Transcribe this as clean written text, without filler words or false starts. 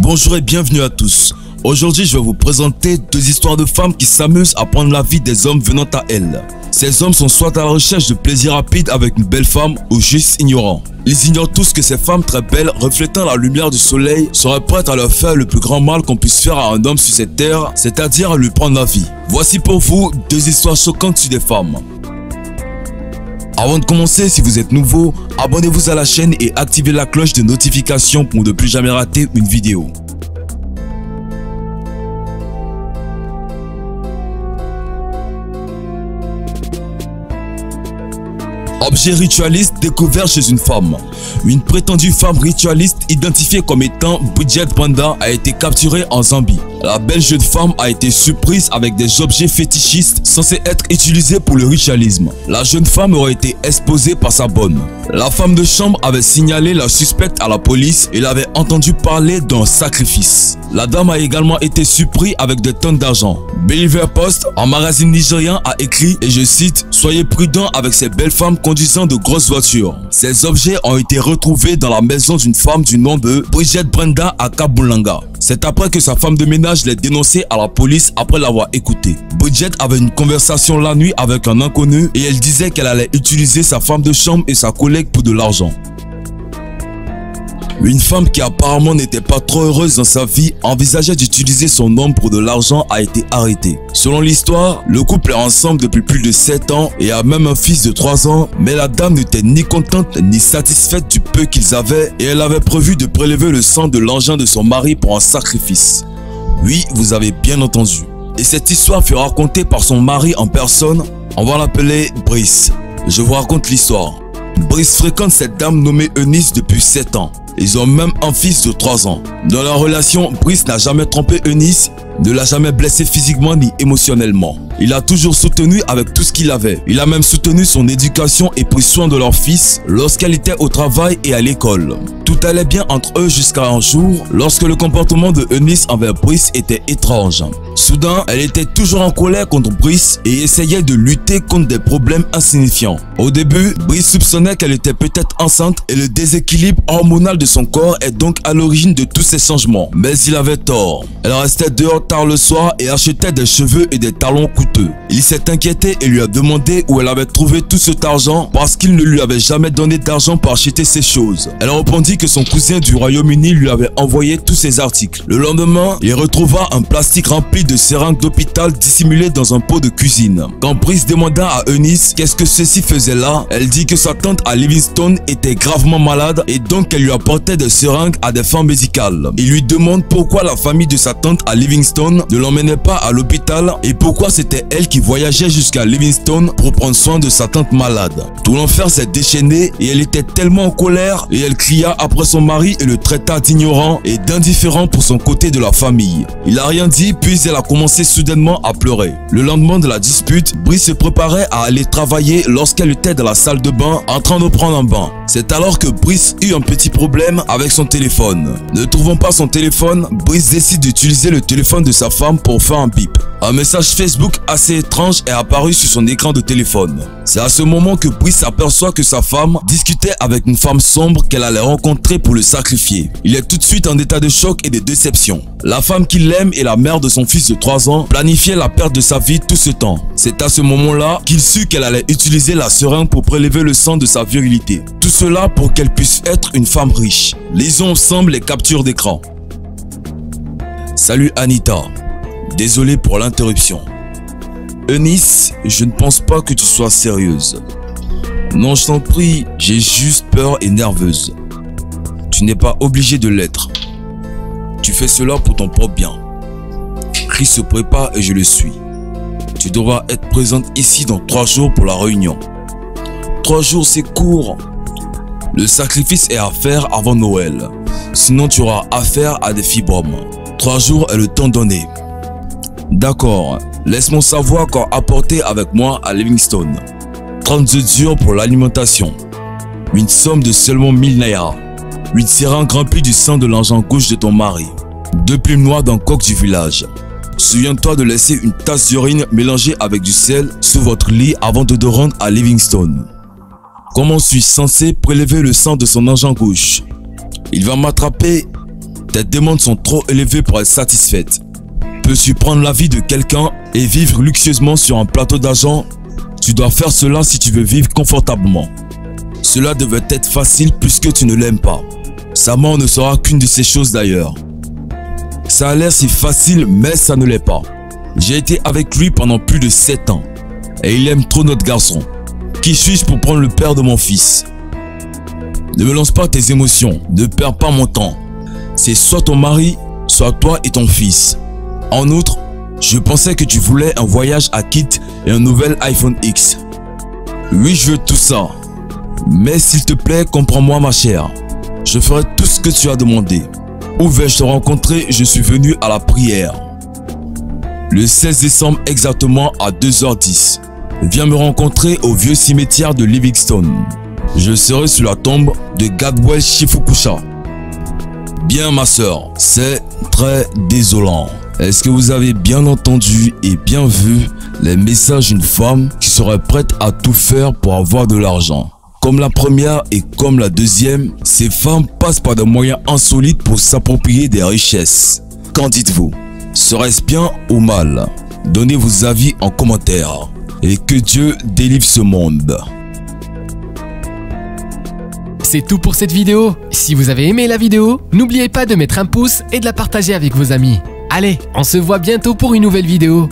Bonjour et bienvenue à tous. Aujourd'hui, je vais vous présenter deux histoires de femmes qui s'amusent à prendre la vie des hommes venant à elles. Ces hommes sont soit à la recherche de plaisir rapide avec une belle femme ou juste ignorants. Ils ignorent tous que ces femmes très belles, reflétant la lumière du soleil, seraient prêtes à leur faire le plus grand mal qu'on puisse faire à un homme sur cette terre, c'est-à-dire à lui prendre la vie. Voici pour vous deux histoires choquantes sur des femmes. Avant de commencer, si vous êtes nouveau, abonnez-vous à la chaîne et activez la cloche de notification pour ne plus jamais rater une vidéo. Objet ritualiste découvert chez une femme. Une prétendue femme ritualiste identifiée comme étant Bridget Brenda a été capturée en Zambie. La belle jeune femme a été surprise avec des objets fétichistes censés être utilisés pour le ritualisme. La jeune femme aurait été exposée par sa bonne. La femme de chambre avait signalé la suspecte à la police et l'avait entendu parler d'un sacrifice. La dame a également été surprise avec des tonnes d'argent. Believer Post, un magazine nigérien, a écrit, et je cite, « Soyez prudents avec ces belles femmes conduisant de grosses voitures. » Ces objets ont été retrouvés dans la maison d'une femme du nom de Bridget Brenda à Kabulanga. C'est après que sa femme de ménage l'a dénoncé à la police après l'avoir écouté. Bridget avait une conversation la nuit avec un inconnu et elle disait qu'elle allait utiliser sa femme de chambre et sa collègue pour de l'argent. Une femme qui apparemment n'était pas trop heureuse dans sa vie envisageait d'utiliser son homme pour de l'argent a été arrêtée. Selon l'histoire, le couple est ensemble depuis plus de 7 ans et a même un fils de 3 ans, mais la dame n'était ni contente ni satisfaite du peu qu'ils avaient et elle avait prévu de prélever le sang de l'engin de son mari pour un sacrifice. Oui, vous avez bien entendu. Et cette histoire fut racontée par son mari en personne, on va l'appeler Brice. Je vous raconte l'histoire. Brice fréquente cette dame nommée Eunice depuis 7 ans. Ils ont même un fils de 3 ans. Dans leur relation, Brice n'a jamais trompé Eunice, ne l'a jamais blessé physiquement ni émotionnellement. Il a toujours soutenu avec tout ce qu'il avait. Il a même soutenu son éducation et pris soin de leur fils lorsqu'elle était au travail et à l'école. Tout allait bien entre eux jusqu'à un jour lorsque le comportement de Eunice envers Brice était étrange. Soudain, elle était toujours en colère contre Brice et essayait de lutter contre des problèmes insignifiants. Au début, Brice soupçonnait qu'elle était peut-être enceinte et le déséquilibre hormonal de son corps est donc à l'origine de tous ces changements. Mais il avait tort. Elle restait dehors tard le soir et achetait des cheveux et des talons coûteux. Il s'est inquiété et lui a demandé où elle avait trouvé tout cet argent parce qu'il ne lui avait jamais donné d'argent pour acheter ces choses. Elle répondit que son cousin du Royaume-Uni lui avait envoyé tous ces articles. Le lendemain, il retrouva un plastique rempli de seringues d'hôpital dissimulées dans un pot de cuisine. Quand Brice demanda à Eunice qu'est-ce que ceci faisait là, elle dit que sa tante à Livingstone était gravement malade et donc qu'elle lui apportait des seringues à des fins médicales. Il lui demande pourquoi la famille de sa tante à Livingstone ne l'emmenait pas à l'hôpital et pourquoi c'était elle qui voyageait jusqu'à Livingstone pour prendre soin de sa tante malade. Tout l'enfer s'est déchaîné et elle était tellement en colère et elle cria après son mari et le traita d'ignorant et d'indifférent pour son côté de la famille. Il n'a rien dit puis elle a commencé soudainement à pleurer. Le lendemain de la dispute, Brice se préparait à aller travailler lorsqu'elle était dans la salle de bain en train de prendre un bain. C'est alors que Brice eut un petit problème avec son téléphone. Ne trouvant pas son téléphone, Brice décide d'utiliser le téléphone de sa femme pour faire un bip. Un message Facebook assez étrange est apparu sur son écran de téléphone. C'est à ce moment que Brice s'aperçoit que sa femme discutait avec une femme sombre qu'elle allait rencontrer pour le sacrifier. Il est tout de suite en état de choc et de déception. La femme qu'il aime et la mère de son fils de 3 ans planifiaient la perte de sa vie tout ce temps. C'est à ce moment-là qu'il sut qu'elle allait utiliser la seringue pour prélever le sang de sa virilité. Tout cela pour qu'elle puisse être une femme riche. Lisons ensemble les captures d'écran. Salut Anita. Désolé pour l'interruption. Eunice, je ne pense pas que tu sois sérieuse. Non, je t'en prie, j'ai juste peur et nerveuse. Tu n'es pas obligé de l'être. Tu fais cela pour ton propre bien. Chris se prépare et je le suis. Tu devras être présente ici dans 3 jours pour la réunion. 3 jours, c'est court. Le sacrifice est à faire avant Noël. Sinon, tu auras affaire à des fibromes. 3 jours est le temps donné. D'accord, laisse-moi savoir quand apporter avec moi à Livingstone. 30 œufs durs pour l'alimentation. Une somme de seulement 1000 naira. 8 seringues remplies du sang de l'engin gauche de ton mari. 2 plumes noires d'un coq du village. Souviens-toi de laisser une tasse d'urine mélangée avec du sel sous votre lit avant de te rendre à Livingstone. Comment suis-je censé prélever le sang de son engin gauche? Il va m'attraper Tes demandes sont trop élevées pour être satisfaites. Peux-tu prendre l'avis de quelqu'un et vivre luxueusement sur un plateau d'argent? Tu dois faire cela si tu veux vivre confortablement. Cela devait être facile puisque tu ne l'aimes pas. Sa mort ne sera qu'une de ces choses d'ailleurs. Ça a l'air si facile, mais ça ne l'est pas. J'ai été avec lui pendant plus de 7 ans. Et il aime trop notre garçon. Qui suis-je pour prendre le père de mon fils? Ne me lance pas tes émotions, ne perds pas mon temps. C'est soit ton mari, soit toi et ton fils. En outre, je pensais que tu voulais un voyage à Kit et un nouvel iPhone X. Oui, je veux tout ça. Mais s'il te plaît, comprends-moi ma chère. Je ferai tout ce que tu as demandé. Où vais-je te rencontrer? Je suis venu à la prière. Le 16 décembre exactement à 2h10. Viens me rencontrer au vieux cimetière de Livingstone. Je serai sur la tombe de Gadwell Shifukusha. Bien ma soeur, c'est très désolant. Est-ce que vous avez bien entendu et bien vu les messages d'une femme qui serait prête à tout faire pour avoir de l'argent? Comme la première et comme la deuxième, ces femmes passent par des moyens insolites pour s'approprier des richesses. Qu'en dites-vous? Serait-ce bien ou mal? Donnez vos avis en commentaire. Et que Dieu délivre ce monde. C'est tout pour cette vidéo. Si vous avez aimé la vidéo, n'oubliez pas de mettre un pouce et de la partager avec vos amis. Allez, on se voit bientôt pour une nouvelle vidéo.